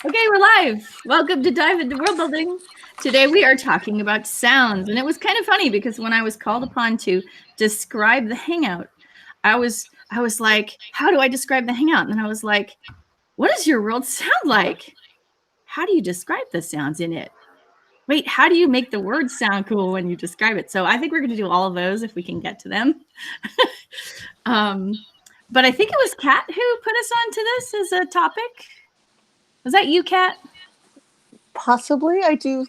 Okay, we're live. Welcome to Dive into World Building. Today we are talking about sounds, and it was kind of funny because when I was called upon to describe the Hangout, I was like, how do I describe the Hangout? And then I was like, what does your world sound like? How do you describe the sounds in it? Wait, how do you make the words sound cool when you describe it? So I think we're going to do all of those if we can get to them. But I think it was Kat who put us onto this as a topic. Was that you, Kat? Possibly. I do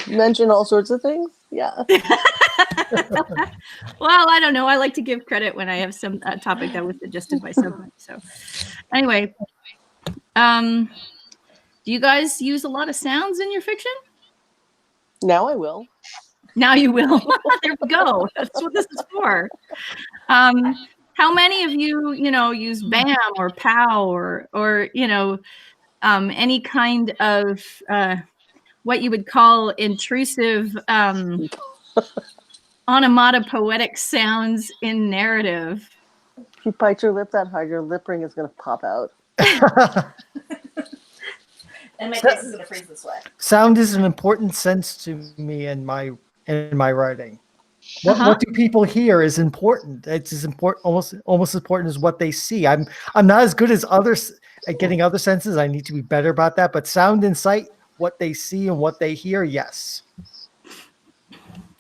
mention all sorts of things. Yeah. Well, I don't know. I like to give credit when I have some topic that was suggested by somebody. So anyway, do you guys use a lot of sounds in your fiction? Now I will. Now you will. There we go. That's what this is for. How many of you, use BAM or POW or any kind of what you would call intrusive onomatopoetic sounds in narrative? If you bite your lip that hard, your lip ring is going to pop out. And my face is going to freeze this way. Sound is an important sense to me in my writing. What do people hear is important. It's as important, almost as important as what they see. I'm not as good as others at getting other senses. I need to be better about that. But sound and sight, what they see and what they hear, yes.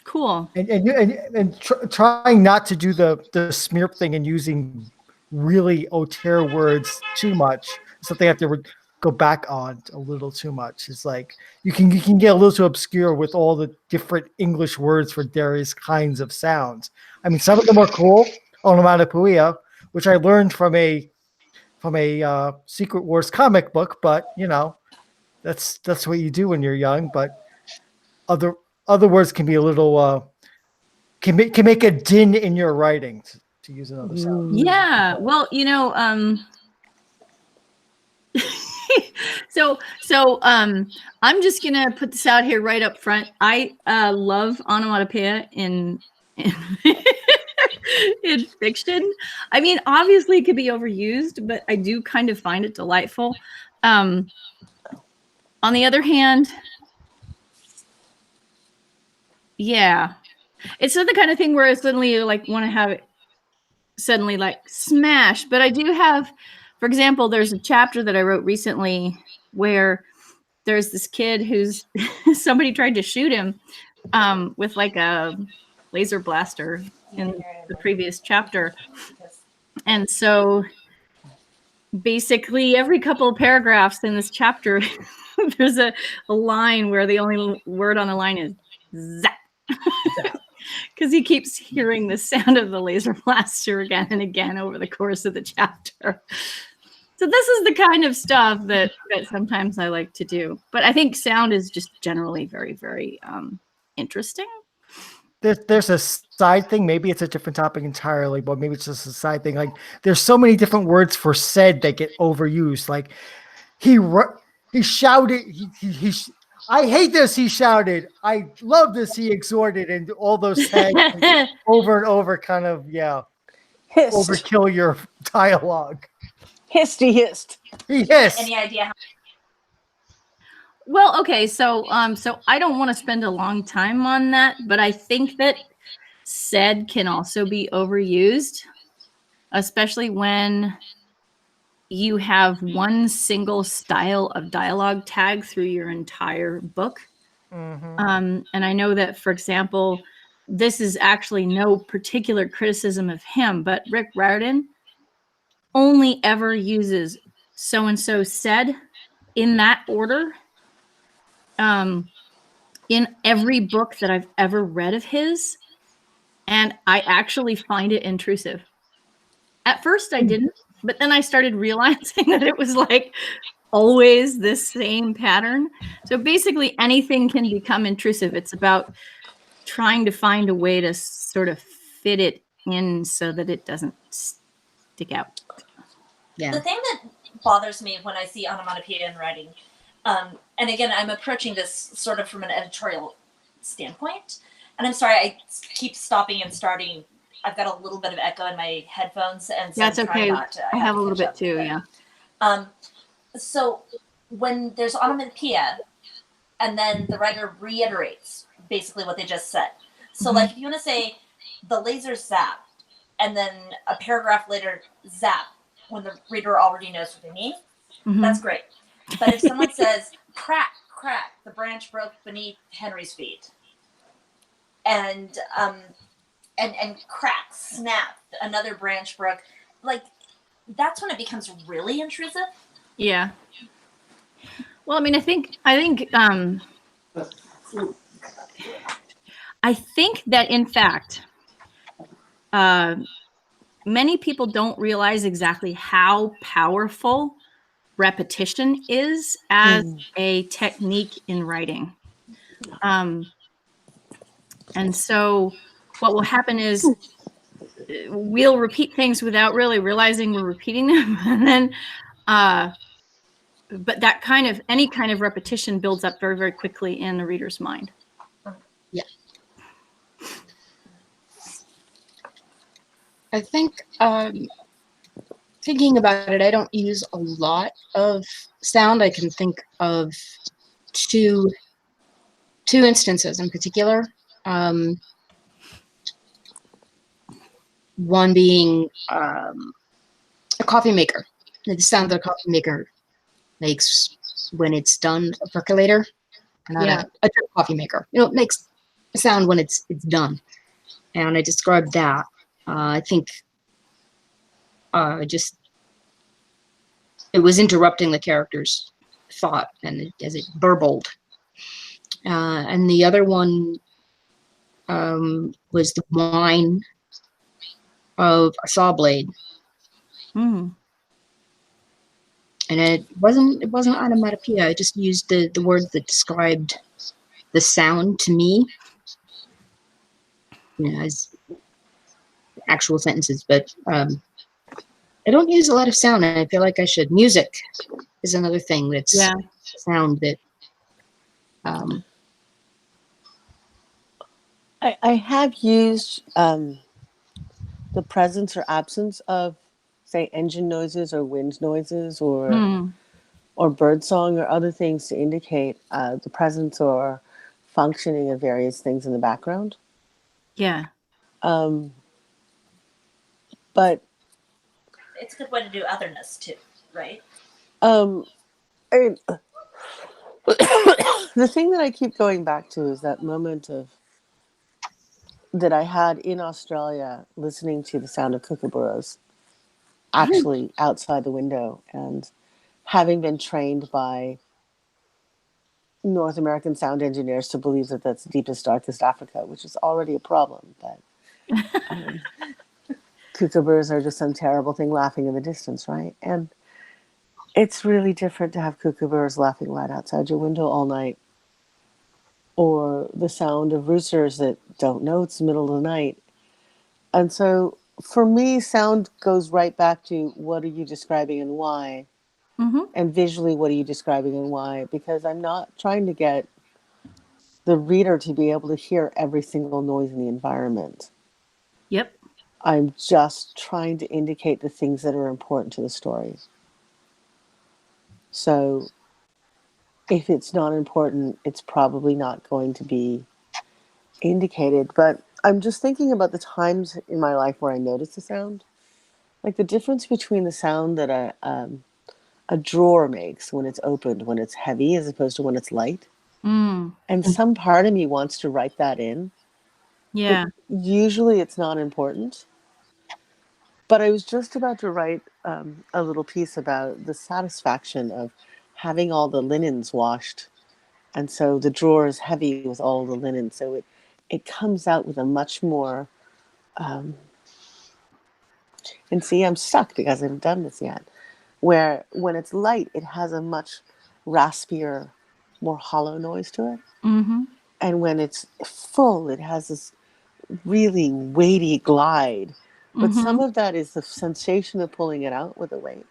Cool. And trying not to do the smear thing and using really auteur words too much. Something I have to go back on a little too much. It's like you can get a little too obscure with all the different English words for various kinds of sounds. I mean, some of them are cool. Onomatopoeia, which I learned from a Secret Wars comic book, but that's what you do when you're young. But other words can be a little can make a din in your writing, to use another sound. Yeah. Well, So I'm just gonna put this out here right up front. I love onomatopoeia in in fiction. I mean, obviously it could be overused, but I do kind of find it delightful. On the other hand, yeah, it's not the kind of thing where I suddenly want to have it suddenly smash. But I do have, for example, there's a chapter that I wrote recently where there's this kid who's somebody tried to shoot him with a laser blaster in the previous chapter. And so basically every couple of paragraphs in this chapter, there's a line where the only word on the line is zap. Because he keeps hearing the sound of the laser blaster again and again over the course of the chapter. So this is the kind of stuff that sometimes I like to do. But I think sound is just generally very, very interesting. There's a side thing. Maybe it's a different topic entirely, but maybe it's just a side thing. Like there's so many different words for said that get overused. Like he shouted. I hate this, he shouted. I love this, he exhorted, and all those tags over and over kind of, Hissed. overkill your dialogue. Hissed, he hissed. He hissed. Any idea how? Well, okay, so I don't want to spend a long time on that, but I think that said can also be overused, especially when you have one single style of dialogue tag through your entire book. Mm-hmm. And I know that, for example, this is actually no particular criticism of him, but Rick Riordan only ever uses so-and-so said in that order in every book that I've ever read of his. And I actually find it intrusive. At first I didn't. But then I started realizing that it was always this same pattern. So basically anything can become intrusive. It's about trying to find a way to sort of fit it in so that it doesn't stick out. Yeah. The thing that bothers me when I see onomatopoeia in writing, and again, I'm approaching this sort of from an editorial standpoint, and I'm sorry, I keep stopping and starting. I've got a little bit of echo in my headphones, and so that's okay. I have a little bit too, yeah. So when there's onomatopoeia, and then the writer reiterates basically what they just said. So, like, if you want to say the laser zapped, and then a paragraph later zap, when the reader already knows what they mean, that's great. But if someone says crack, crack, the branch broke beneath Henry's feet, and crack, snap, another branch broke, like, that's when it becomes really intrusive. Yeah. Well, I mean, I think that in fact, many people don't realize exactly how powerful repetition is as a technique in writing. And so what will happen is we'll repeat things without really realizing we're repeating them. And then, but that any kind of repetition builds up very, very quickly in the reader's mind. Yeah. I think thinking about it, I don't use a lot of sound. I can think of two instances in particular. One being a coffee maker. The sound that a coffee maker makes when it's done, a percolator, not a drip coffee maker. It makes a sound when it's done. And I described that. I think it was interrupting the character's thought and as it burbled. And the other one was the whine of a saw blade. And it wasn't onomatopoeia. I just used the words that described the sound to me, as actual sentences. But I don't use a lot of sound, and I feel like I should. Music is another thing that's sound that. I have used the presence or absence of, say, engine noises or wind noises or bird song or other things to indicate the presence or functioning of various things in the background. Yeah. But it's a good way to do otherness too, right? The thing that I keep going back to is that moment that I had in Australia listening to the sound of kookaburras actually outside the window, and having been trained by North American sound engineers to believe that that's the deepest, darkest Africa, which is already a problem. But kookaburras are just some terrible thing laughing in the distance, right? And it's really different to have kookaburras laughing right outside your window all night, or the sound of roosters that don't know it's the middle of the night. And so for me, sound goes right back to what are you describing and why? And visually, what are you describing and why? Because I'm not trying to get the reader to be able to hear every single noise in the environment. Yep. I'm just trying to indicate the things that are important to the story. So if it's not important, it's probably not going to be indicated. But I'm just thinking about the times in my life where I notice the sound. Like the difference between the sound that a drawer makes when it's opened, when it's heavy, as opposed to when it's light. And some part of me wants to write that in. Yeah. Usually it's not important. But I was just about to write a little piece about the satisfaction of having all the linens washed. And so the drawer is heavy with all the linen. So it comes out with a much more... and see, I'm stuck because I haven't done this yet. Where when it's light, it has a much raspier, more hollow noise to it. And when it's full, it has this really weighty glide. But some of that is the sensation of pulling it out with a weight.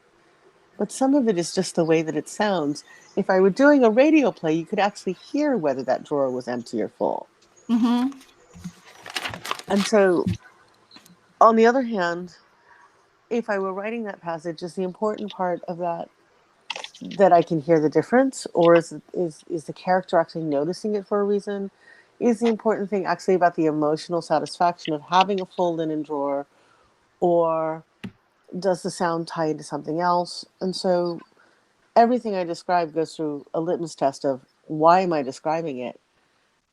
But some of it is just the way that it sounds. If I were doing a radio play, you could actually hear whether that drawer was empty or full. And so, on the other hand, if I were writing that passage, is the important part of that that I can hear the difference, or is the character actually noticing it for a reason? Is the important thing actually about the emotional satisfaction of having a full linen drawer, or does the sound tie into something else? And so everything I describe goes through a litmus test of why am I describing it,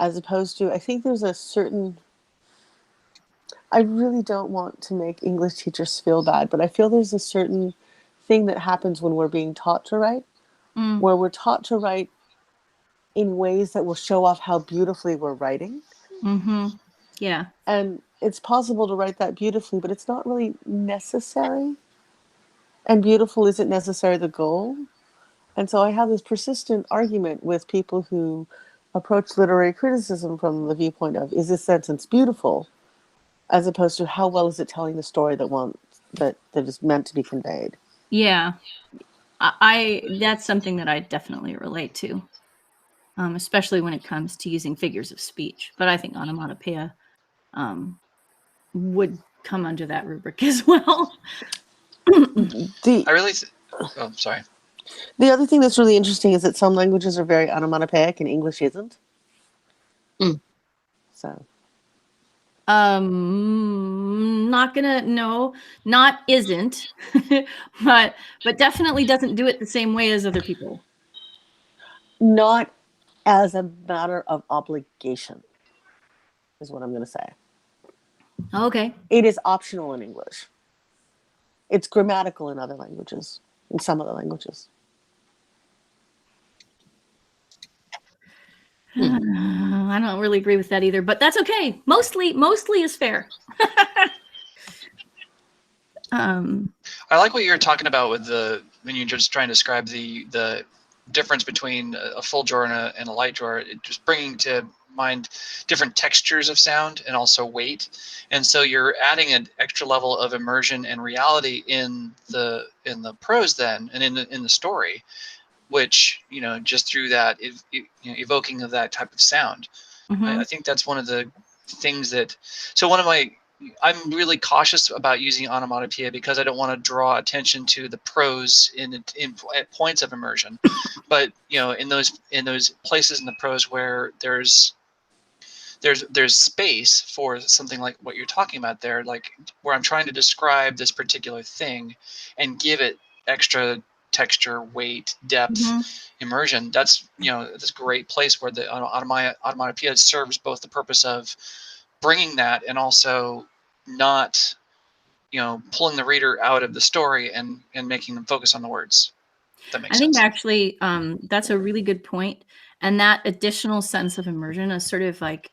as opposed to, I think there's a certain, I really don't want to make English teachers feel bad, but I feel there's a certain thing that happens when we're being taught to write, where we're taught to write in ways that will show off how beautifully we're writing. Mm-hmm. Yeah. And it's possible to write that beautifully, but it's not really necessary. And beautiful isn't necessarily the goal. And so I have this persistent argument with people who approach literary criticism from the viewpoint of, is this sentence beautiful? As opposed to how well is it telling the story that is meant to be conveyed. Yeah. I that's something that I definitely relate to. Especially when it comes to using figures of speech. But I think onomatopoeia would come under that rubric as well. The I really. Oh, sorry. the other thing that's really interesting is that some languages are very onomatopoeic and English isn't. So not isn't, but definitely doesn't do it the same way as other people. not as a matter of obligation is what I'm going to say. Okay. It is optional in English. It's grammatical in other languages, in some other languages. I don't really agree with that either, but that's okay. Mostly is fair. I like what you're talking about with when you're just trying to describe the difference between a full drawer and a light drawer. It just bringing to mind different textures of sound and also weight, and so you're adding an extra level of immersion and reality in the prose then, and in the story, which just through that evoking of that type of sound. I think that's one of the things that. So I'm really cautious about using onomatopoeia because I don't want to draw attention to the prose at points of immersion, but in those places in the prose where there's space for something like what you're talking about there, like where I'm trying to describe this particular thing and give it extra texture, weight, depth, immersion. That's this great place where the onomatopoeia serves both the purpose of bringing that and also not pulling the reader out of the story and making them focus on the words. If that makes sense. I think actually that's a really good point, and that additional sense of immersion is sort of like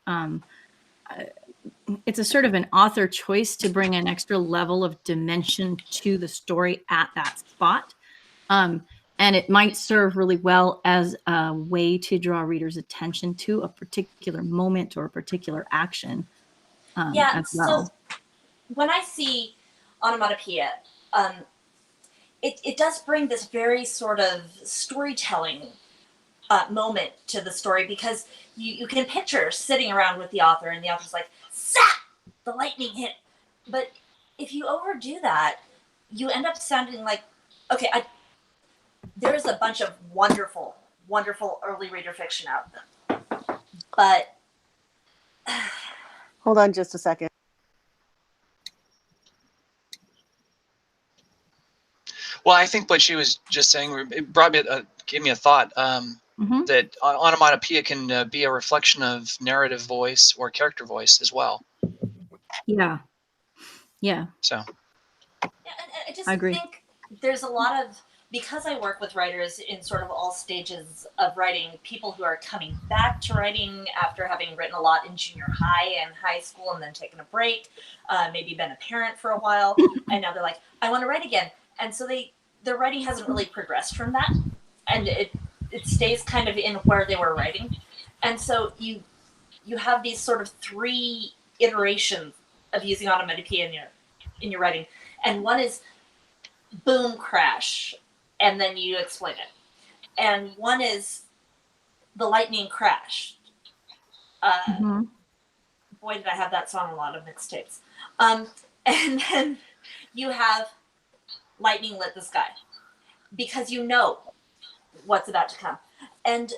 it's a sort of an author choice to bring an extra level of dimension to the story at that spot. And it might serve really well as a way to draw readers' attention to a particular moment or a particular action as well. So when I see onomatopoeia, it does bring this very sort of storytelling moment to the story, because you can picture sitting around with the author and the author's like, "Zap! The lightning hit." But if you overdo that, you end up sounding like, okay, there's a bunch of wonderful, wonderful early reader fiction out there. But Hold on just a second. Well, I think what she was just saying, it gave me a thought that onomatopoeia can be a reflection of narrative voice or character voice as well. Yeah. So. Yeah, and I just agree. think there's a lot of, because I work with writers in sort of all stages of writing, people who are coming back to writing after having written a lot in junior high and high school and then taken a break, maybe been a parent for a while, and now they're like, I want to write again. And so their writing hasn't really progressed from that, and it stays kind of in where they were writing. And so you have these sort of 3 iterations of using onomatopoeia in your writing. And one is boom, crash, and then you explain it. And one is the lightning crashed. Boy, did I have that song on a lot of mixtapes. And then you have lightning lit the sky. Because what's about to come. And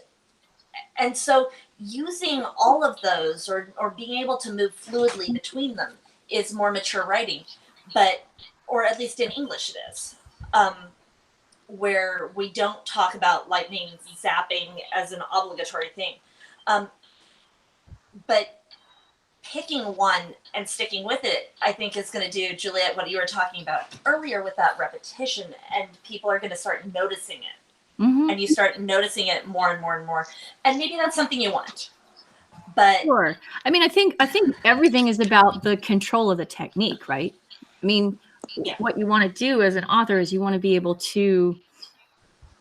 so using all of those or being able to move fluidly between them is more mature writing, but, or at least in English it is, where we don't talk about lightning zapping as an obligatory thing. But picking one and sticking with it, I think is going to do, Juliet, what you were talking about earlier with that repetition, and people are going to start noticing it. Mm-hmm. And you start noticing it more and more and more. And maybe that's something you want. But sure. I mean, I think everything is about the control of the technique, right? I mean, yeah. what you want to do as an author is you want to be able to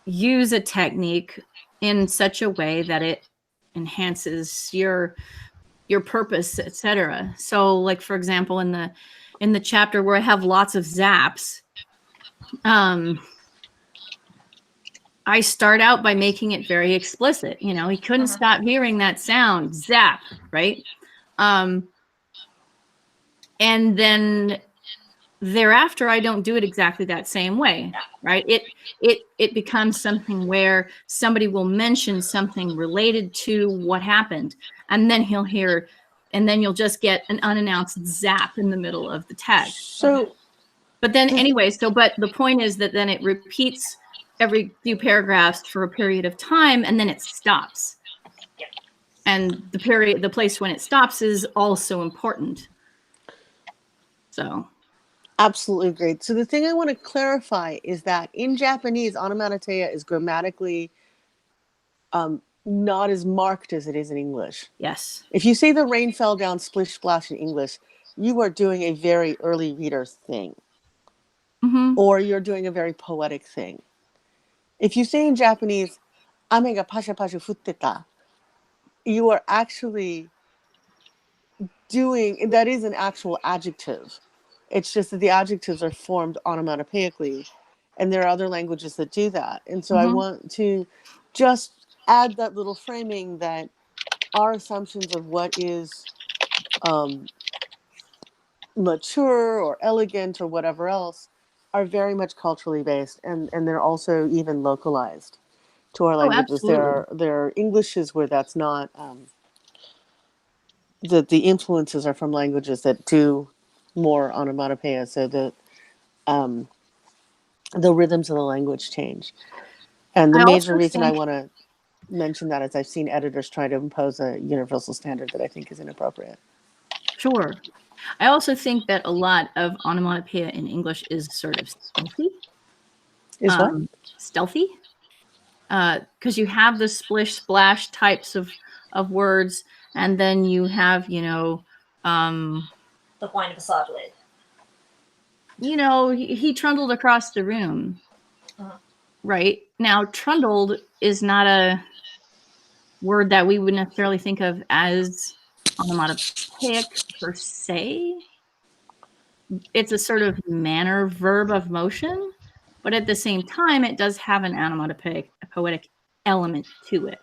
use a technique in such a way that it enhances your purpose, etc. So, like for example, in the chapter where I have lots of zaps, I start out by making it very explicit. You know, he couldn't stop hearing that sound, zap, right? And then thereafter, I don't do it exactly that same way, right? It becomes something where somebody will mention something related to what happened, and then he'll hear, and then you'll just get an unannounced zap in the middle of the text. So, but then anyway, but the point is that then it repeats every few paragraphs for a period of time, and then it stops. And the place when it stops is also important. So. absolutely great. So the thing I want to clarify is that in Japanese, onomatopoeia is grammatically not as marked as it is in English. Yes. If you say the rain fell down splish splash in English, you are doing a very early reader thing. Mm-hmm. Or you're doing a very poetic thing. If you say in Japanese, ame ga pasha pasha futte, you are actually doing, that is an actual adjective. It's just that the adjectives are formed onomatopoeically, and there are other languages that do that. And so I want to just add that little framing that our assumptions of what is mature or elegant or whatever else are very much culturally based, and they're also even localized to our languages. There are Englishes where that's not, the influences are from languages that do more onomatopoeia, so that the rhythms of the language change. And the major reason I want to mention that is I've seen editors try to impose a universal standard that I think is inappropriate. Sure. I also think that a lot of onomatopoeia in English is sort of stealthy. Is what? Stealthy. Because you have the splish splash types of words, and then you have, the whine of a saw blade. He trundled across the room. Right? Now, trundled is not a word that we would necessarily think of as onomatopoeic per se. It's a sort of manner verb of motion, but at the same time, it does have an onomatopoetic element to it.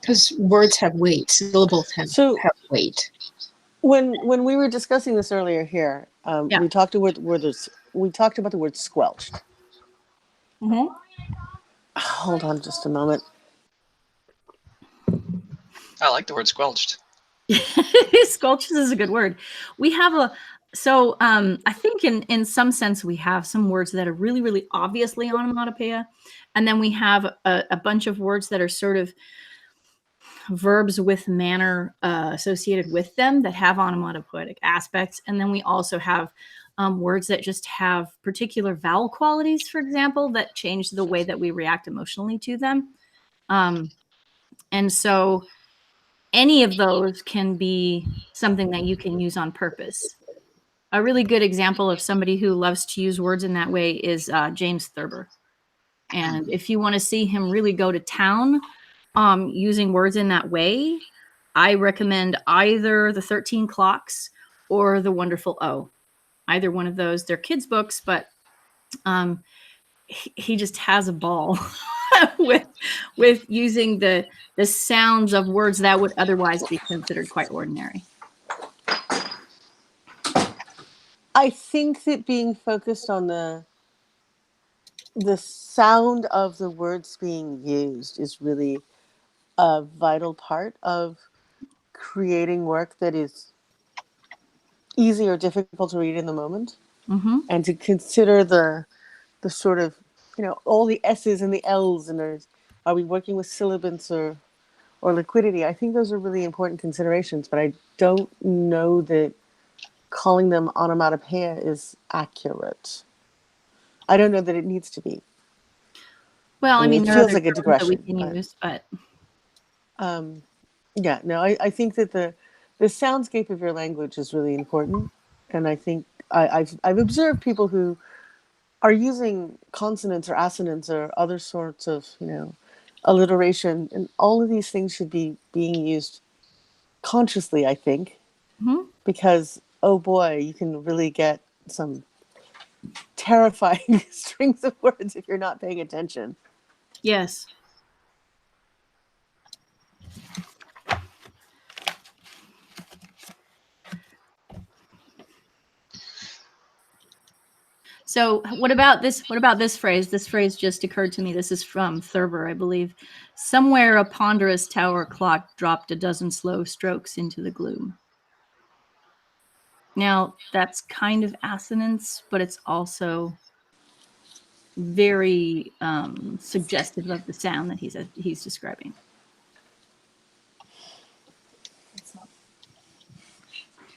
Because words have weight, syllables have weight. When we were discussing this earlier here, we talked about the word squelched. Hold on just a moment. I like the word squelched. Squelched is a good word. We have I think in some sense we have some words that are really, really obviously onomatopoeia, and then we have a bunch of words that are sort of verbs with manner associated with them that have onomatopoetic aspects, and then we also have words that just have particular vowel qualities, for example, that change the way that we react emotionally to them. And so any of those can be something that you can use on purpose. A really good example of somebody who loves to use words in that way is James Thurber. And if you want to see him really go to town using words in that way, I recommend either The 13 Clocks or The Wonderful O. Either one of those. They're kids' books, but he just has a ball with using the sounds of words that would otherwise be considered quite ordinary. I think that being focused on the the sound of the words being used is really a vital part of creating work that is easy or difficult to read in the moment, Mm-hmm. and to consider the sort of, all the S's and the L's, and are we working with sibilance or liquidity? I think those are really important considerations, but I don't know that calling them onomatopoeia is accurate. I don't know that it needs to be. Well, I mean, it there are feels other like a terms that we digression, can but use, but yeah, no, I think that the soundscape of your language is really important, and I think I've observed people who are using consonants or assonants or other sorts of alliteration, and all of these things should be being used consciously, I think, Mhm. because oh boy, you can really get some terrifying strings of words if you're not paying attention. Yes. So what about this? What about this phrase? This phrase just occurred to me. This is from Thurber, I believe. Somewhere a ponderous tower clock dropped a dozen slow strokes into the gloom. Now, that's kind of assonance, but it's also very suggestive of the sound that he's describing.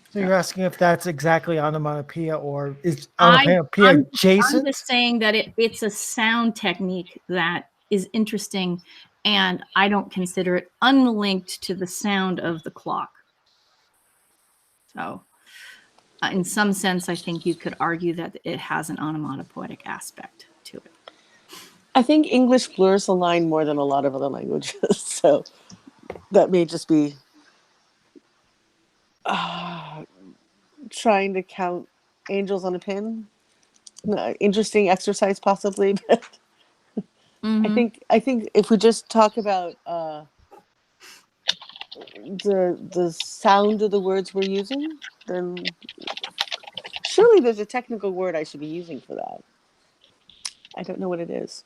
So you're asking if that's exactly onomatopoeia, or is I'm onomatopoeia adjacent? just saying that it's a sound technique that is interesting, and I don't consider it unlinked to the sound of the clock. So, in some sense, I think you could argue that it has an onomatopoetic aspect to it. I think English blurs the line more than a lot of other languages, so that may just be trying to count angels on a pin. Interesting exercise, possibly, but Mm-hmm. I think if we just talk about the sound of the words we're using, then surely there's a technical word I should be using for that. I don't know what it is.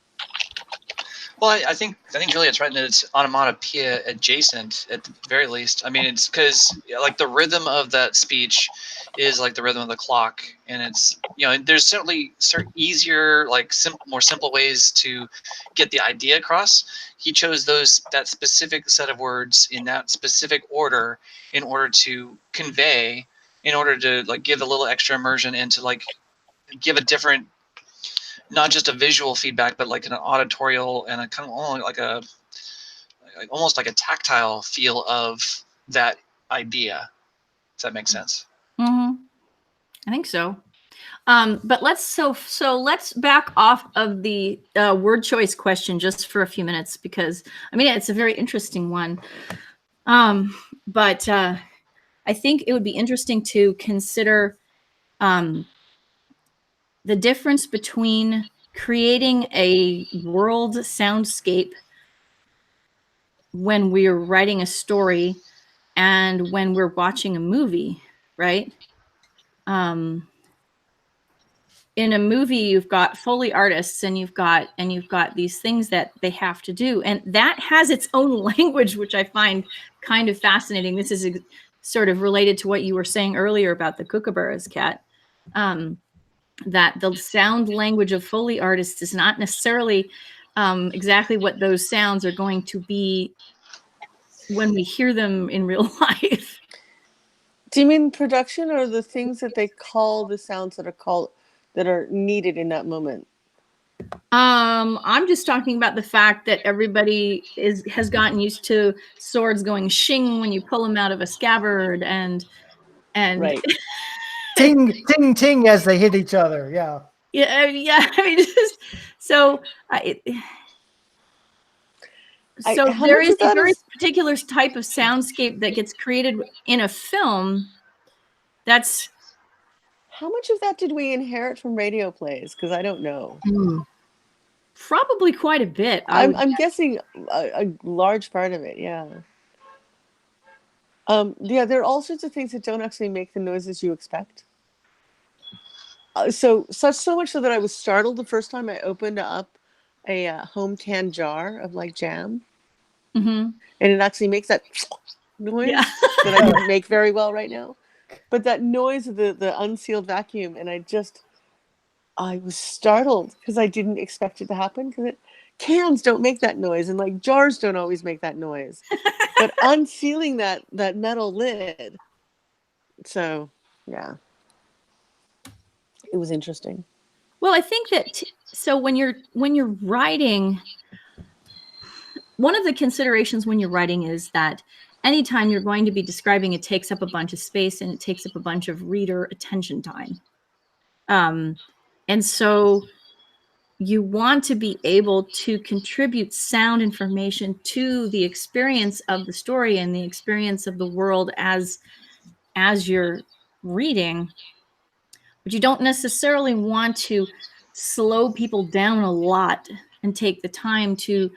Well, I think Juliet's right that it's onomatopoeia adjacent at the very least. I mean, it's because like the rhythm of that speech is like the rhythm of the clock, and it's there's certainly certain easier, like more simple ways to get the idea across. He chose that specific set of words in that specific order in order to convey, in order to like give a little extra immersion and to like give a different, not just a visual feedback, but like an auditorial and a kind of almost like a tactile feel of that idea. Does that make sense? Mm-hmm. I think so. But let's back off of the word choice question just for a few minutes, because I mean it's a very interesting one. But I think it would be interesting to consider the difference between creating a world soundscape when we're writing a story and when we're watching a movie, right? In a movie, you've got Foley artists and you've got these things that they have to do, and that has its own language, which I find kind of fascinating. This is sort of related to what you were saying earlier about the kookaburras, Kat. That the sound language of Foley artists is not necessarily exactly what those sounds are going to be when we hear them in real life. Do you mean production, or the things that they call the sounds that are needed in that moment? I'm just talking about the fact that everybody has gotten used to swords going shing when you pull them out of a scabbard, and Right. Ting, ting, ting as they hit each other. Yeah. yeah. I mean, so How there much is of a that very is particular type of soundscape that gets created in a film. That's how much of that did we inherit from radio plays? Because I don't know. probably quite a bit. I'm guessing a large part of it. Yeah. Yeah, there are all sorts of things that don't actually make the noises you expect. so much so that I was startled the first time I opened up a home canned jar of like jam, Mm-hmm. and it actually makes that noise Yeah. that I didn't make very well right now. But that noise of the unsealed vacuum, and I was startled because I didn't expect it to happen, because cans don't make that noise, and like jars don't always make that noise. But unsealing that metal lid, so yeah, it was interesting. Well, I think that so when you're writing, one of the considerations when you're writing is that anytime you're going to be describing, it takes up a bunch of space and it takes up a bunch of reader attention time. And so you want to be able to contribute sound information to the experience of the story and the experience of the world as you're reading, but you don't necessarily want to slow people down a lot and take the time to,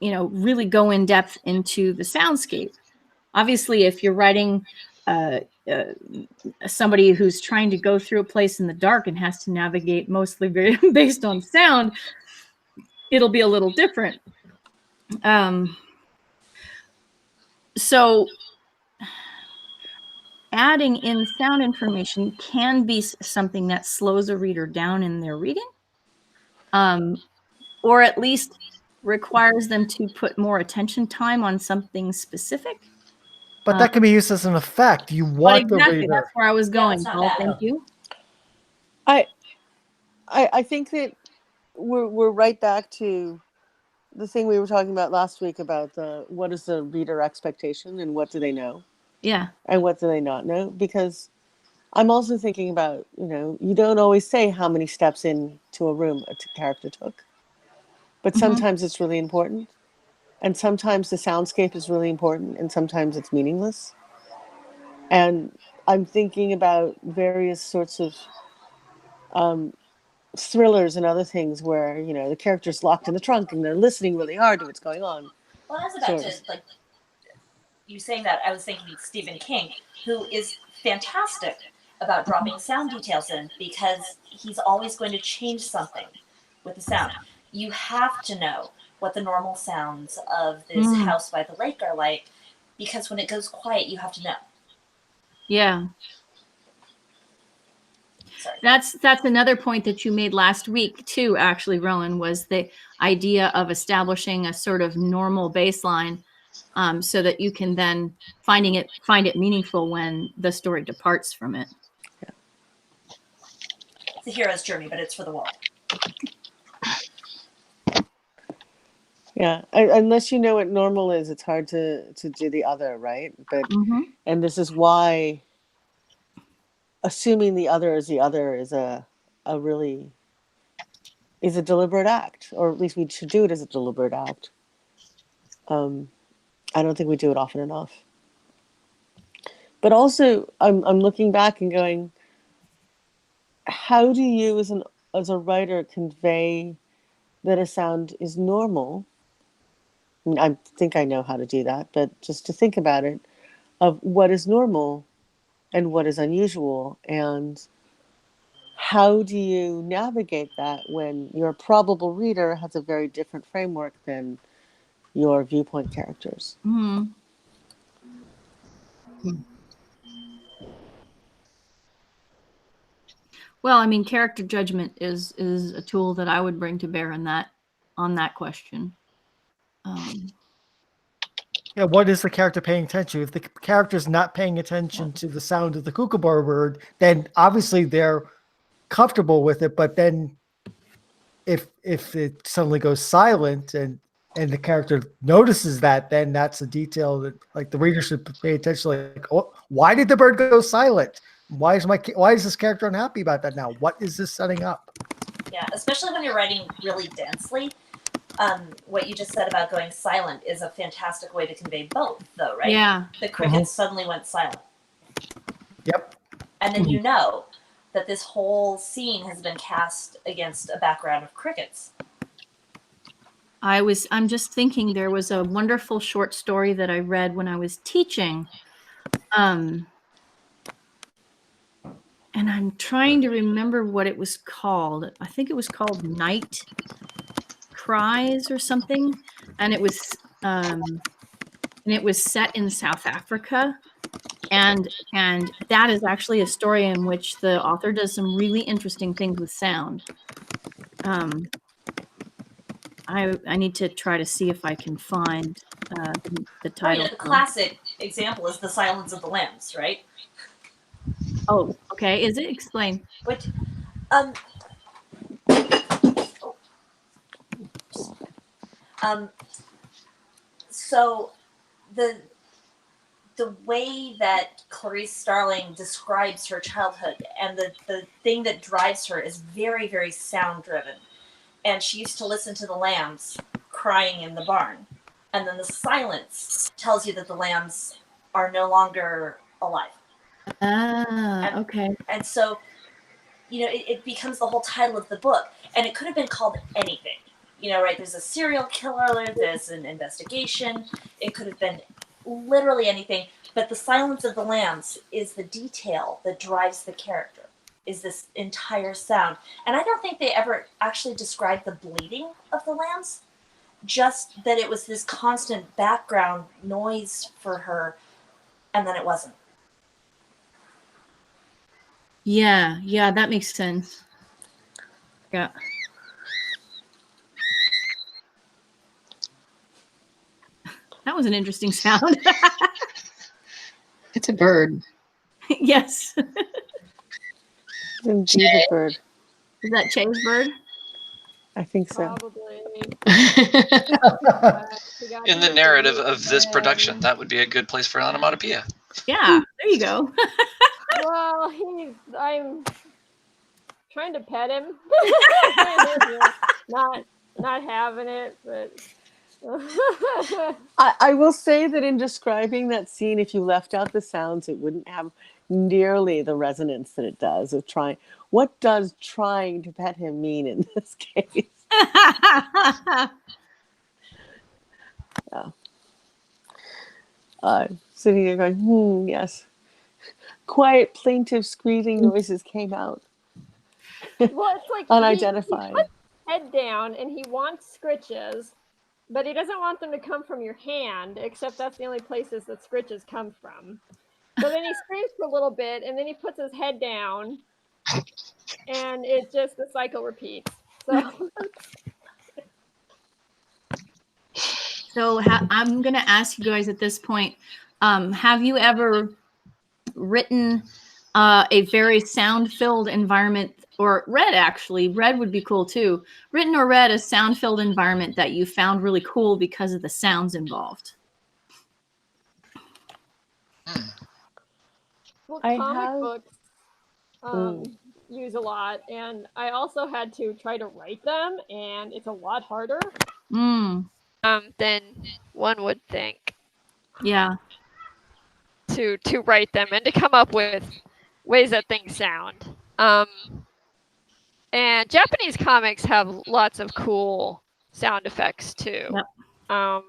really go in depth into the soundscape. Obviously, if you're writing somebody who's trying to go through a place in the dark and has to navigate mostly based on sound, it'll be a little different. So adding in sound information can be something that slows a reader down in their reading, or at least requires them to put more attention time on something specific. But that can be used as an effect. You want the reader. That's where I was going. that's not Paul, bad. thank you. I think that we're right back to the thing we were talking about last week about what is the reader expectation and what do they know? Yeah. And what do they not know? Because I'm also thinking about, you don't always say how many steps into a room a character took, but sometimes it's really important, and sometimes the soundscape is really important, and sometimes it's meaningless. And I'm thinking about various sorts of thrillers and other things where the character's locked in the trunk and they're listening really hard to what's going on. Well, I was about to, like, you saying that, I was thinking Stephen King, who is fantastic about dropping sound details in, because he's always going to change something with the sound. You have to know what the normal sounds of this house by the lake are like, because when it goes quiet, you have to know. Yeah. Sorry. That's another point that you made last week too, actually, Rowan, was the idea of establishing a sort of normal baseline, so that you can then find it meaningful when the story departs from it. It's a hero's journey, but it's for the world. Yeah, unless you know what normal is, it's hard to do the other, right? But and this is why assuming the other is a really is a deliberate act, or at least we should do it as a deliberate act. I don't think we do it often enough. But also, I'm looking back and going, how do you as a writer convey that a sound is normal? I mean, I think I know how to do that, but just to think about it, of what is normal and what is unusual, and how do you navigate that when your probable reader has a very different framework than your viewpoint characters? Well, I mean, character judgment is a tool that I would bring to bear on that question. Yeah, what is the character paying attention to? If the character's not paying attention to the sound of the kookaburra bird, then obviously they're comfortable with it. But then if it suddenly goes silent and the character notices that, then that's a detail that like the reader should pay attention. Like, oh, why did the bird go silent? Why is this character unhappy about that now? What is this setting up? Yeah, especially when you're writing really densely. What you just said about going silent is a fantastic way to convey both, though, right? Yeah. The crickets suddenly went silent. Yep. And then you know that this whole scene has been cast against a background of crickets. I'm just thinking, there was a wonderful short story that I read when I was teaching. and I'm trying to remember what it was called. I think it was called Night Cries or something, and it was set in South Africa, and that is actually a story in which the author does some really interesting things with sound. I need to try to see if I can find the title. The classic example is The Silence of the Lambs, right? Oh, okay. Is it? Explain. Which, so the way that Clarice Starling describes her childhood and the thing that drives her is very, very sound driven. And she used to listen to the lambs crying in the barn. And then the silence tells you that the lambs are no longer alive. Okay. And so, it becomes the whole title of the book. And it could have been called anything. Right? There's a serial killer, there's an investigation. It could have been literally anything. But the silence of the lambs is the detail that drives the character, is this entire sound. And I don't think they ever actually described the bleating of the lambs, just that it was this constant background noise for her, and then it wasn't. Yeah, that makes sense. Yeah. That was an interesting sound. It's a bird. Yes. Indeed, a bird. Is that Che's bird? I think so. Probably. In the narrative of this production, that would be a good place for an onomatopoeia. Yeah, there you go. Well, I'm trying to pet him. not having it, but I will say that in describing that scene, if you left out the sounds, it wouldn't have nearly the resonance that it does of trying. What does trying to pet him mean in this case? Yeah. Sitting there going, yes. Quiet, plaintive, squealing noises came out. well, it's like unidentified. He puts his head down and he wants scritches, but he doesn't want them to come from your hand, except that's the only places that scritches come from. So then he screams for a little bit, and then he puts his head down, and the cycle repeats. So I'm going to ask you guys at this point, have you ever written a very sound-filled environment, or read would be cool too, written or read a sound-filled environment that you found really cool because of the sounds involved? Well, I comic have- books use a lot, and I also had to try to write them, and it's a lot harder than one would think. Yeah. To write them and to come up with ways that things sound. And Japanese comics have lots of cool sound effects too. Yep.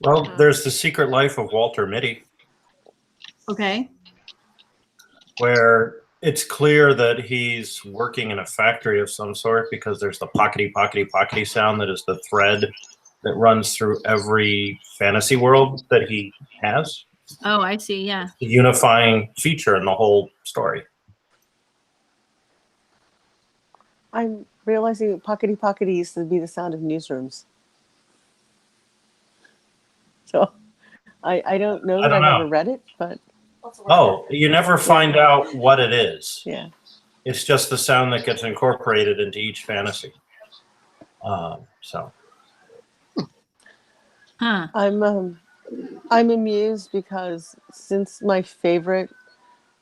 Well, there's The Secret Life of Walter Mitty, Okay. where it's clear that he's working in a factory of some sort because there's the pockety, pockety, pockety sound that is the thread that runs through every fantasy world that he has. Oh, I see. Yeah. The unifying feature in the whole story. I'm realizing that pockety pockety used to be the sound of newsrooms. So I don't know that I've ever read it, but Oh, you never find out what it is. yeah. It's just the sound that gets incorporated into each fantasy. So Huh. I'm amused because since my favorite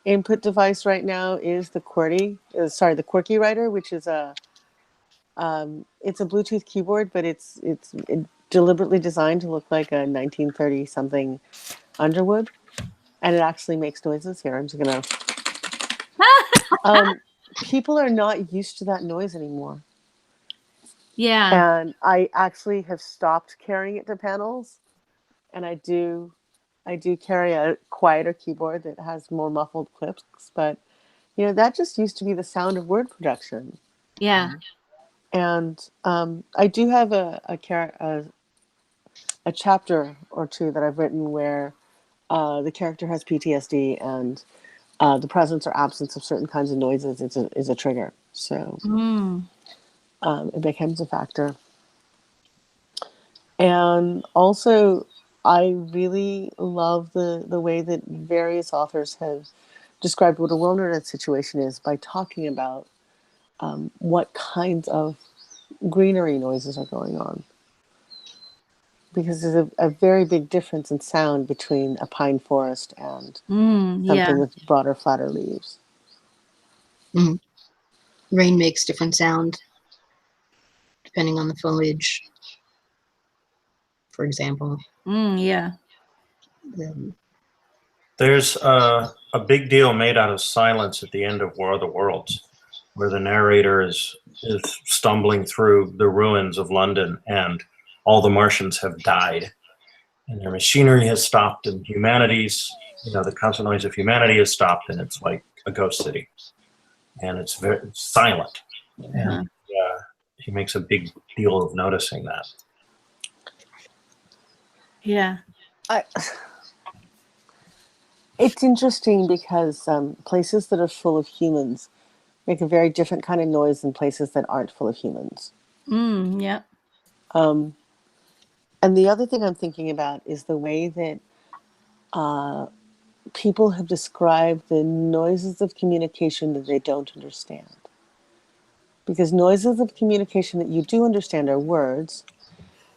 input device right now is the QWERTY, the Quirky Writer, which is it's a Bluetooth keyboard, but it's deliberately designed to look like a 1930 something Underwood, and it actually makes noises. Here, I'm just gonna. People are not used to that noise anymore. Yeah. And I actually have stopped carrying it to panels, and I do I do carry a quieter keyboard that has more muffled clicks, but that just used to be the sound of word production. Yeah. And I do have a chapter or two that I've written where the character has PTSD, and the presence or absence of certain kinds of noises is a trigger. So it becomes a factor. And also, I really love the way that various authors have described what a wilderness situation is by talking about what kinds of greenery noises are going on. Because there's a very big difference in sound between a pine forest and something with broader, flatter leaves. Rain makes different sound depending on the foliage, for example. Yeah. There's a big deal made out of silence at the end of War of the Worlds, where the narrator is stumbling through the ruins of London, and all the Martians have died, and their machinery has stopped, and the constant noise of humanity has stopped, and it's like a ghost city, and it's very silent. And he makes a big deal of noticing that. Yeah. It's interesting because places that are full of humans make a very different kind of noise than places that aren't full of humans. Yeah. And the other thing I'm thinking about is the way that people have described the noises of communication that they don't understand. Because noises of communication that you do understand are words.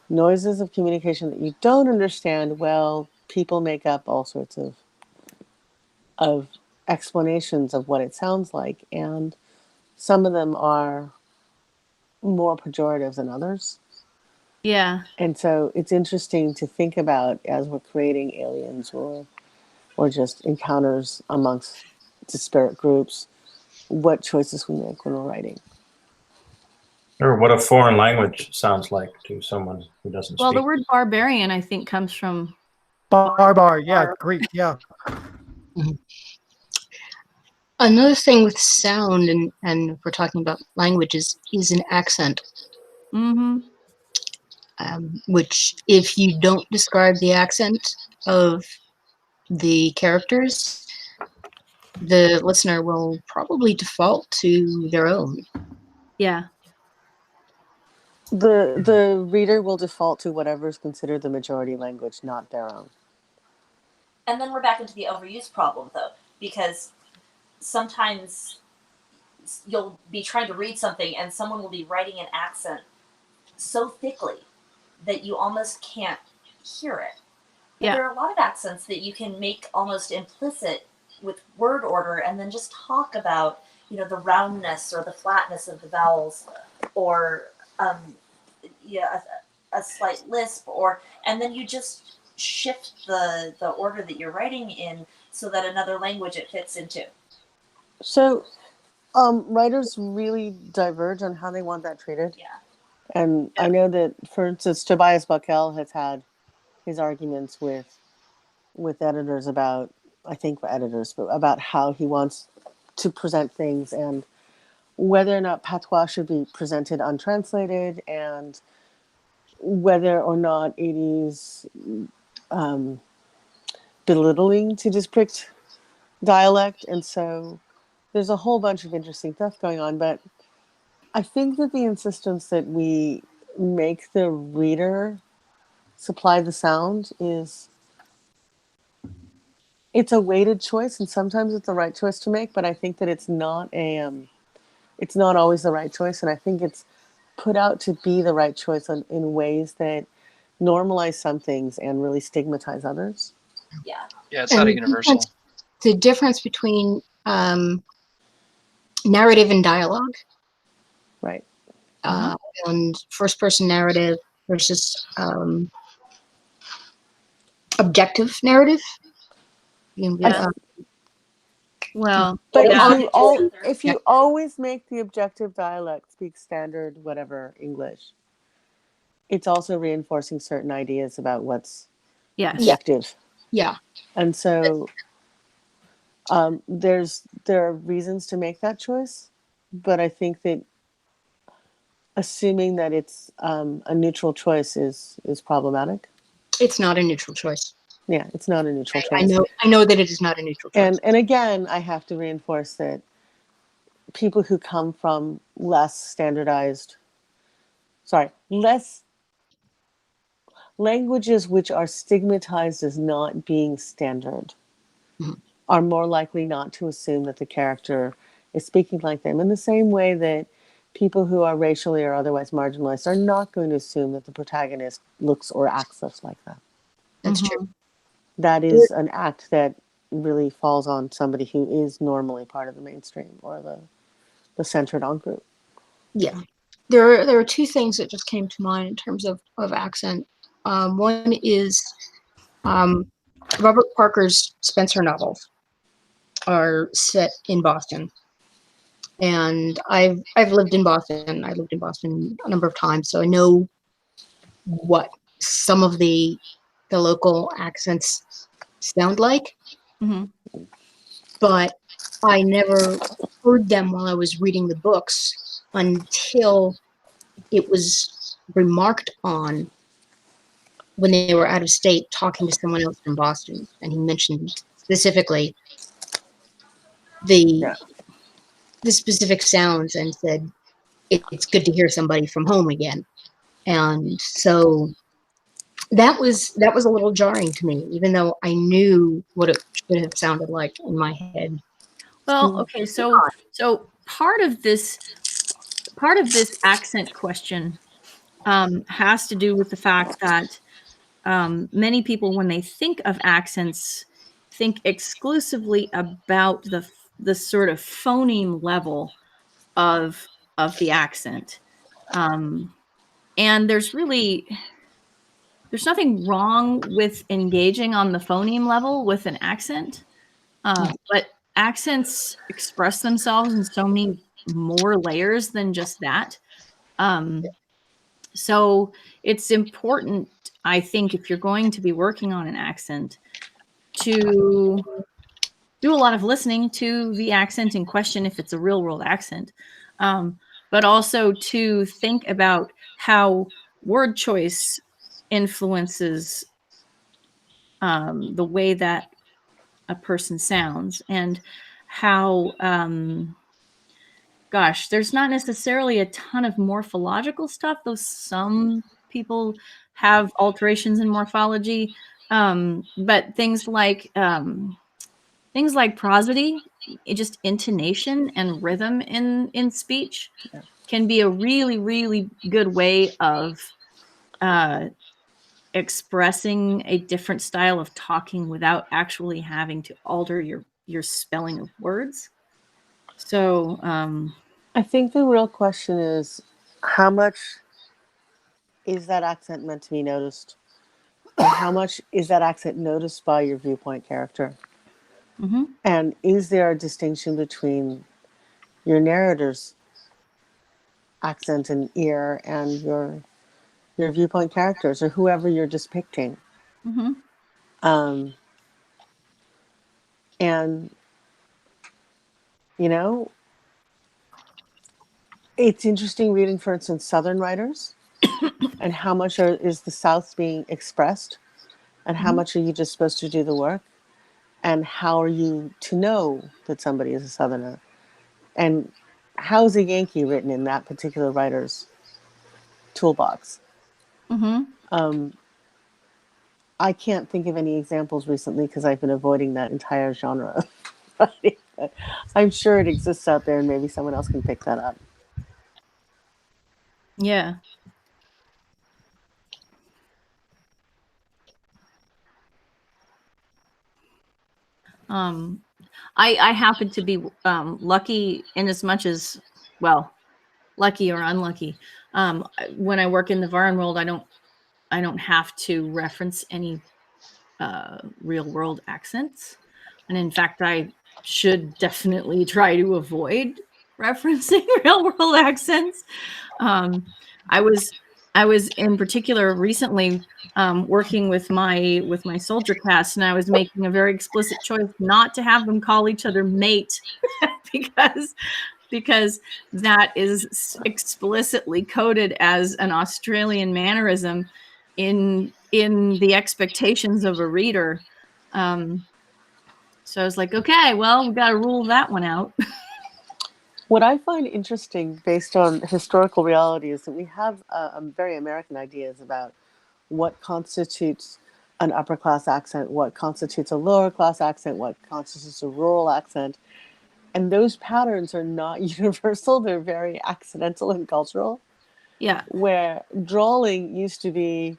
Noises of communication that you don't understand, well, people make up all sorts of explanations of what it sounds like. And some of them are more pejorative than others. Yeah. And so it's interesting to think about as we're creating aliens or just encounters amongst disparate groups, what choices we make when we're writing. Or what a foreign language sounds like to someone who doesn't Well, speak. the word barbarian, I think, comes from Barbar. Yeah, Greek. Yeah. Another thing with sound, and if we're talking about languages, is an accent. Which, if you don't describe the accent of the characters, the listener will probably default to their own. Yeah. The reader will default to whatever is considered the majority language, not their own. And then we're back into the overuse problem, though, because sometimes you'll be trying to read something and someone will be writing an accent so thickly that you almost can't hear it. But there are a lot of accents that you can make almost implicit with word order and then just talk about, the roundness or the flatness of the vowels, or a slight lisp, and then you just shift the order that you're writing in so that another language it fits into. So writers really diverge on how they want that treated. Yeah. And I know that, for instance, Tobias Buckell has had his arguments with editors about how he wants to present things and whether or not patois should be presented untranslated, and whether or not it is belittling to depict dialect. And so there's a whole bunch of interesting stuff going on, but I think that the insistence that we make the reader supply the sound it's a weighted choice, and sometimes it's the right choice to make, but I think that it's not always the right choice, and I think it's put out to be the right choice in ways that normalize some things and really stigmatize others. Yeah. Yeah, it's not a universal. The difference between narrative and dialogue. Right. And first-person narrative versus objective narrative. Well, but if you always make the objective dialect speak standard whatever English, it's also reinforcing certain ideas about what's objective. Yeah. And so there are reasons to make that choice, but I think that assuming that it's a neutral choice is problematic. It's not a neutral choice. Yeah, it's not a neutral choice. I know that it is not a neutral choice. And again, I have to reinforce that people who come from less languages which are stigmatized as not being standard are more likely not to assume that the character is speaking like them, in the same way that people who are racially or otherwise marginalized are not going to assume that the protagonist looks or acts just like them. That's true. That is an act that really falls on somebody who is normally part of the mainstream or the centered on group. Yeah. There are two things that just came to mind in terms of accent. One is Robert Parker's Spencer novels are set in Boston. And I've lived in Boston. I lived in Boston a number of times, so I know what some of the local accents sound like. But I never heard them while I was reading the books until it was remarked on when they were out of state talking to someone else from Boston, and he mentioned specifically the specific sounds and said it's good to hear somebody from home again. And so that was a little jarring to me, even though I knew what it should have sounded like in my head. Well, okay, so part of this accent question has to do with the fact that many people, when they think of accents, think exclusively about the sort of phoneme level of the accent, and there's nothing wrong with engaging on the phoneme level with an accent, but accents express themselves in so many more layers than just that. So it's important, I think, if you're going to be working on an accent, to do a lot of listening to the accent in question if it's a real world accent, but also to think about how word choice influences the way that a person sounds, and how gosh, there's not necessarily a ton of morphological stuff, though some people have alterations in morphology, but things like prosody, just intonation and rhythm in speech, can be a really, really good way of expressing a different style of talking without actually having to alter your spelling of words. So I think the real question is, how much is that accent meant to be noticed? And how much is that accent noticed by your viewpoint character? And is there a distinction between your narrator's accent and ear and your viewpoint characters, or whoever you're depicting? And it's interesting reading, for instance, Southern writers, and how much is the South being expressed, and how much are you just supposed to do the work, and how are you to know that somebody is a Southerner, and how is a Yankee written in that particular writer's toolbox? I can't think of any examples recently because I've been avoiding that entire genre. I'm sure it exists out there, and maybe someone else can pick that up. Yeah. I happen to be lucky in as much as, well, lucky or unlucky. When I work in the Varan world, I don't have to reference any real world accents, and in fact, I should definitely try to avoid referencing real world accents. I was I was in particular recently working with my soldier cast, and I was making a very explicit choice not to have them call each other mate because that is explicitly coded as an Australian mannerism in the expectations of a reader. So I was like, okay, well, we got to rule that one out. What I find interesting based on historical reality is that we have very American ideas about what constitutes an upper class accent, what constitutes a lower class accent, what constitutes a rural accent. And those patterns are not universal. They're very accidental and cultural. Yeah. Where drawling used to be,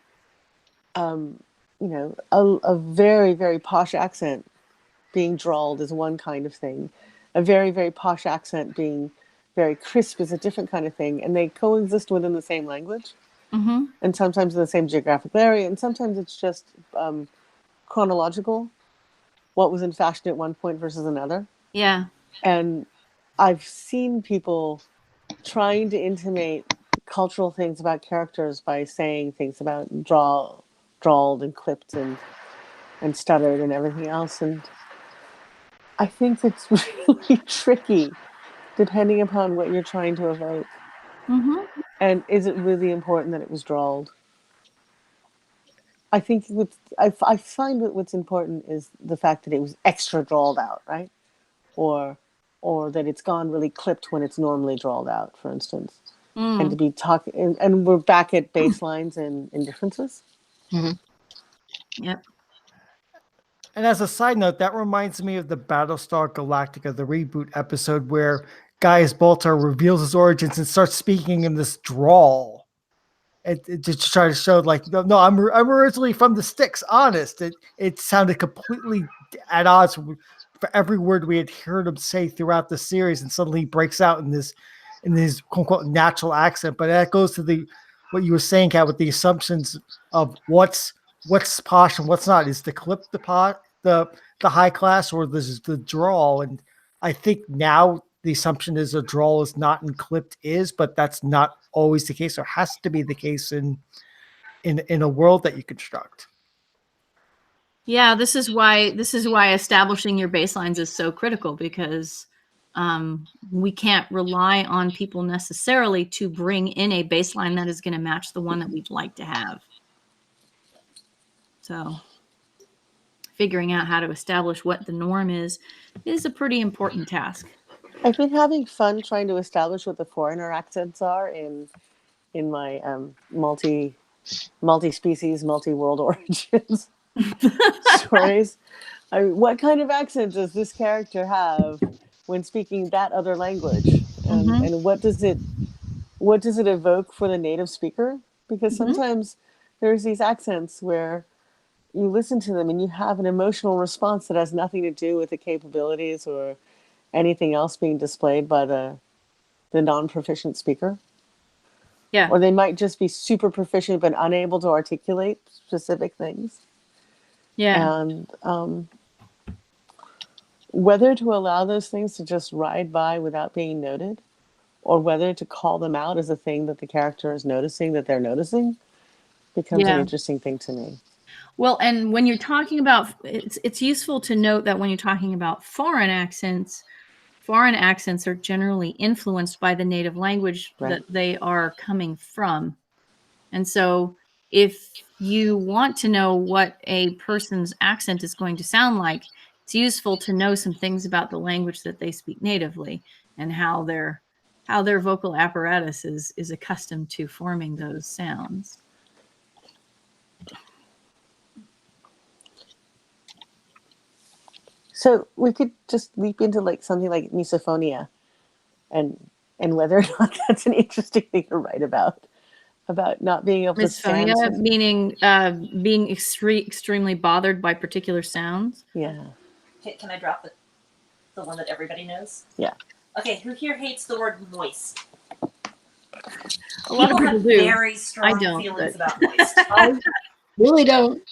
a very, very posh accent being drawled is one kind of thing. A very, very posh accent being very crisp is a different kind of thing. And they coexist within the same language. Mm-hmm. And sometimes in the same geographical area. And sometimes it's just chronological. What was in fashion at one point versus another. Yeah. And I've seen people trying to intimate cultural things about characters by saying things about drawled and clipped and stuttered and everything else. And I think it's really tricky depending upon what you're trying to evoke. Mm-hmm. And is it really important that it was drawled? I think I find that what's important is the fact that it was extra drawled out, right? Or that it's gone really clipped when it's normally drawled out, for instance. And to be talking, and we're back at baselines and differences. Mm-hmm. Yep. And as a side note, that reminds me of the Battlestar Galactica, the reboot episode where Gaius Baltar reveals his origins and starts speaking in this drawl. It just to try to show, like, no, I'm originally from the sticks. Honest, it sounded completely at odds for every word we had heard him say throughout the series, and suddenly he breaks out in this quote unquote natural accent. But that goes to what you were saying, Kat, with the assumptions of what's posh and what's not. Is the clip the high class, or this is the drawl? And I think now the assumption is a drawl is not and clipped is, but that's not always the case, or has to be the case in a world that you construct. Yeah, this is why establishing your baselines is so critical, because we can't rely on people necessarily to bring in a baseline that is going to match the one that we'd like to have. So figuring out how to establish what the norm is a pretty important task. I've been having fun trying to establish what the foreigner accents are in my multi-species, multi-world origins stories. What kind of accent does this character have when speaking that other language, and what does it evoke for the native speaker? Because sometimes there's these accents where you listen to them and you have an emotional response that has nothing to do with the capabilities or anything else being displayed by the non-proficient speaker. Yeah. Or they might just be super proficient but unable to articulate specific things. Yeah. And whether to allow those things to just ride by without being noted, or whether to call them out as a thing that the character is noticing that they're noticing, becomes an interesting thing to me. Well, and when you're talking about, it's useful to note that when you're talking about foreign accents are generally influenced by the native language that they are coming from. And so if you want to know what a person's accent is going to sound like, it's useful to know some things about the language that they speak natively and how their vocal apparatus is accustomed to forming those sounds. So we could just leap into like something like misophonia, and whether or not that's an interesting thing to write about not being able to stand. Misophonia, meaning being extremely bothered by particular sounds. Yeah. Can I drop the one that everybody knows? Yeah. Okay, who here hates the word moist? A lot of people have do. very strong I don't, feelings but- about moist. I really don't.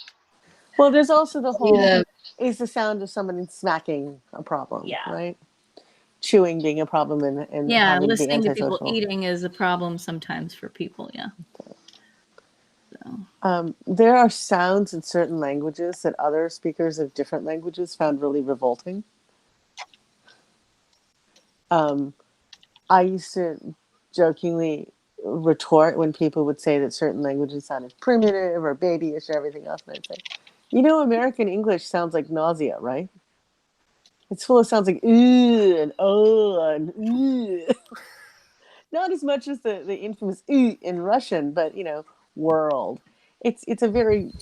Well, there's also the whole, Yeah. is the sound of somebody smacking a problem, Yeah. right? Chewing being a problem and Yeah, having to be listening to people antisocial. eating is a problem sometimes for people. Yeah. There are sounds in certain languages that other speakers of different languages found really revolting. I used to jokingly retort when people would say that certain languages sounded primitive or babyish or everything else, and I'd say, American English sounds like nausea, right? It's full of sounds like ooh and oh and ooh. Not as much as the infamous ooh in Russian, but world. It's a very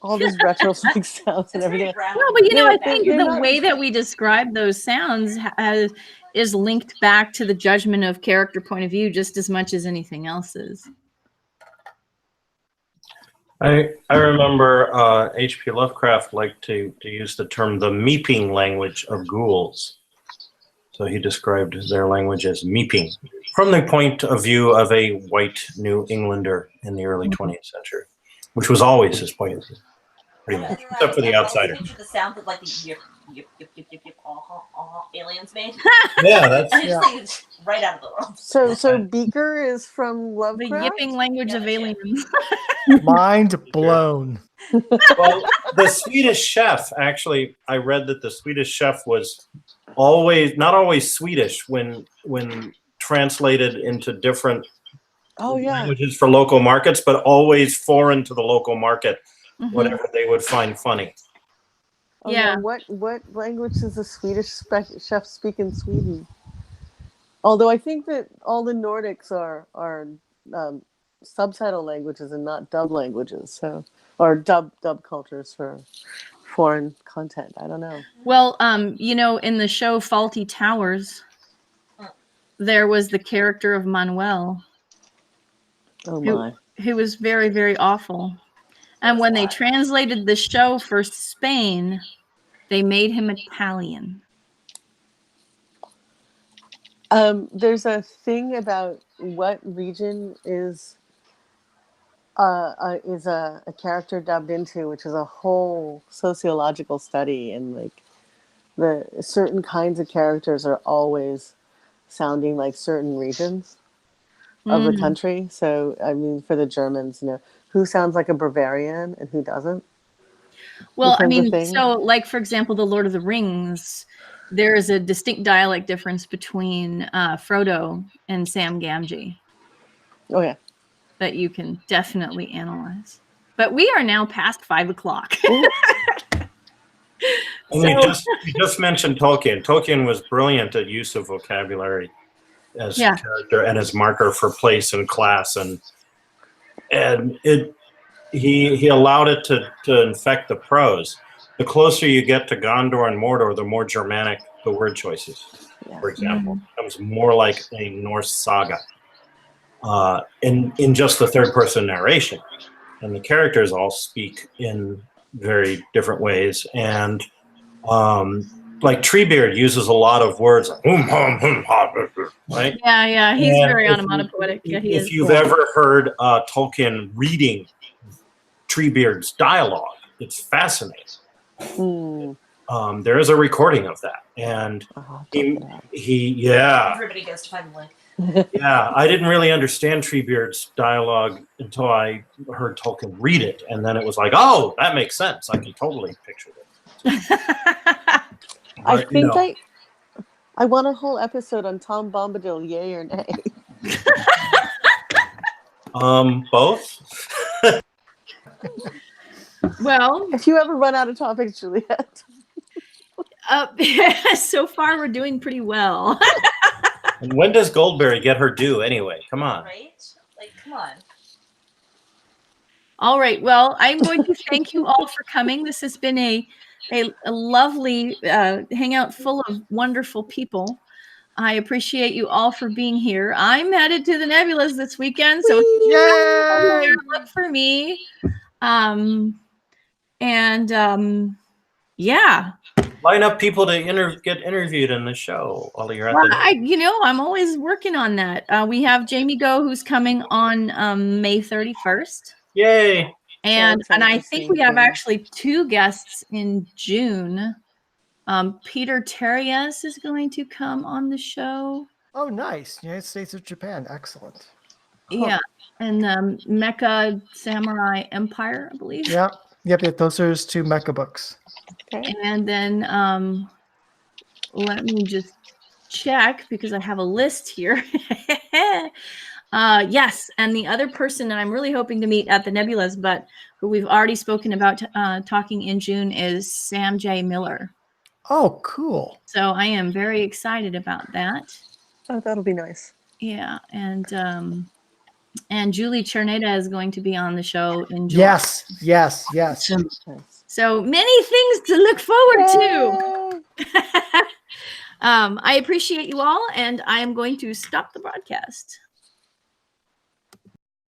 all these retro sounds and It's everything. very Well, but I think they're the not- way that we describe those sounds is linked back to the judgment of character point of view just as much as anything else is. I remember H.P. Lovecraft liked to use the term the meeping language of ghouls. So he described their language as meeping from the point of view of a white New Englander in the early 20th century, which was always his point of view, pretty much, except for the outsider. I picture the sound that like the yip, yip, yip, yip, yip, yip, aliens made. Yeah, that's And it's like it's right out of the world. So Beaker is from The Lovecraft. yipping language of aliens. Mind blown. well, the Swedish chef, actually, I read that the Swedish chef was not always Swedish when translated into different languages for local markets, but always foreign to the local market, whatever they would find funny. Oh, yeah. What language does the Swedish chef speak in Sweden? Although I think that all the Nordics are subtitle languages and not dub languages, or dub cultures for foreign content. I don't know. Well, in the show Faulty Towers, there was the character of Manuel. Oh my. Who was very, very awful. And when they translated the show for Spain, they made him Italian. There's a thing about what region is a character dubbed into, which is a whole sociological study, and like the certain kinds of characters are always sounding like certain regions of the country. So I mean, for the Germans, who sounds like a Bavarian and who doesn't. Well, I mean, so like for example, the Lord of the Rings, there is a distinct dialect difference between Frodo and Sam Gamgee. Oh yeah. That you can definitely analyze. But we are now past 5 o'clock. You just mentioned Tolkien. Tolkien was brilliant at use of vocabulary as character and as marker for place and class, and he allowed it to infect the prose. The closer you get to Gondor and Mordor, the more Germanic the word choices. For example, becomes more like a Norse saga. In just the third person narration, and the characters all speak in very different ways, and like Treebeard uses a lot of words like right? Yeah, he's very onomatopoetic. If you've ever heard Tolkien reading Treebeard's dialogue, it's fascinating. There is a recording of that, and everybody goes to find the link. Yeah, I didn't really understand Treebeard's dialogue until I heard Tolkien read it, and then it was like, oh, that makes sense. I can totally picture it. I think I want a whole episode on Tom Bombadil, yay or nay. Both. Well, if you ever run out of topics, Juliet. So far, we're doing pretty well. And when does Goldberry get her due anyway? Come on. Right? Like, come on. All right. Well, I'm going to thank you all for coming. This has been a lovely hangout full of wonderful people. I appreciate you all for being here. I'm headed to the Nebulas this weekend, so look for me. Yeah. Line up people to get interviewed in the show while you're at I'm always working on that. We have Jamie Go, who's coming on May 31st. Yay! And I think we have actually 2 guests in June. Peter Terrias is going to come on the show. Oh, nice. United States of Japan. Excellent. Yeah, and Mecha Samurai Empire, I believe. Yeah. Yep. Those are his 2 mecha books. Okay. And then let me just check because I have a list here. Yes, and the other person that I'm really hoping to meet at the Nebulas, but who we've already spoken about talking in June, is Sam J. Miller. Oh, cool. So I am very excited about that. Oh, that'll be nice. Yeah, and Julie Cherneda is going to be on the show in July. Yes. Nice. So many things to look forward to. I appreciate you all, and I am going to stop the broadcast.